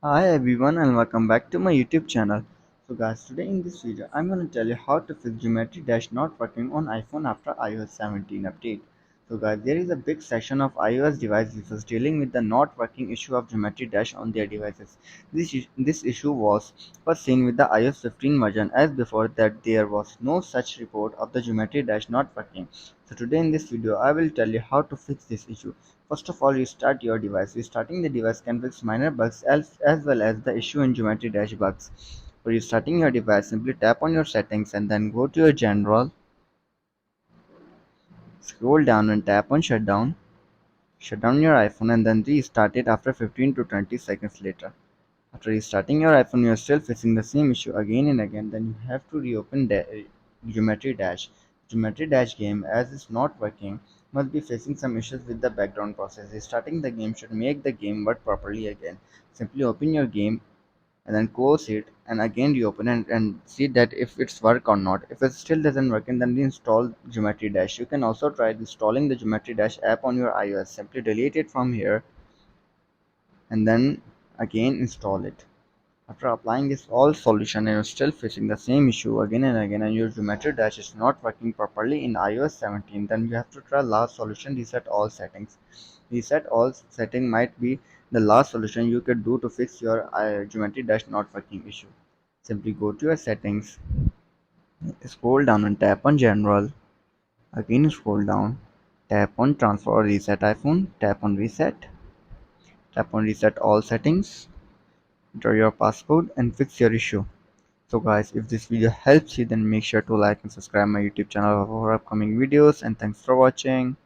Hi everyone and welcome back to my YouTube channel. So guys, today in this video I'm going to tell you how to fix Geometry Dash not working on iPhone after iOS 17 update. So guys, there is a big section of iOS device users dealing with the not working issue of Geometry Dash on their devices. This issue was first seen with the iOS 15 version, as before that there was no such report of the Geometry Dash not working. So today in this video I will tell you how to fix this issue. First of all, restart your device. Restarting the device can fix minor bugs as well as the issue in Geometry Dash bugs. For restarting your device, simply tap on your settings and then go to your general, scroll down and tap on shutdown. Shut down your iPhone and then restart it after 15 to 20 seconds later. After restarting your iPhone, you are still facing the same issue again and again, then you have to reopen Geometry Dash. Geometry Dash game, as it's not working, must be facing some issues with the background process. Restarting the game should make the game work properly again. Simply open your game and then close it and again reopen and see that if it's work or not. If it still doesn't work, then reinstall Geometry Dash. You can also try installing the Geometry Dash app on your iOS. Simply delete it from here and then again install it. After applying this all solution and you're still facing the same issue again and again and your Geometry Dash is not working properly in iOS 17, then you have to try last solution, reset all settings. Reset all setting might be the last solution you could do to fix your Geometry Dash not working issue. Simply go to your settings, scroll down and tap on general, again scroll down, tap on transfer or reset iPhone, tap on reset all settings, enter your passcode and fix your issue. So guys, if this video helps you, then make sure to like and subscribe my YouTube channel for upcoming videos, and thanks for watching.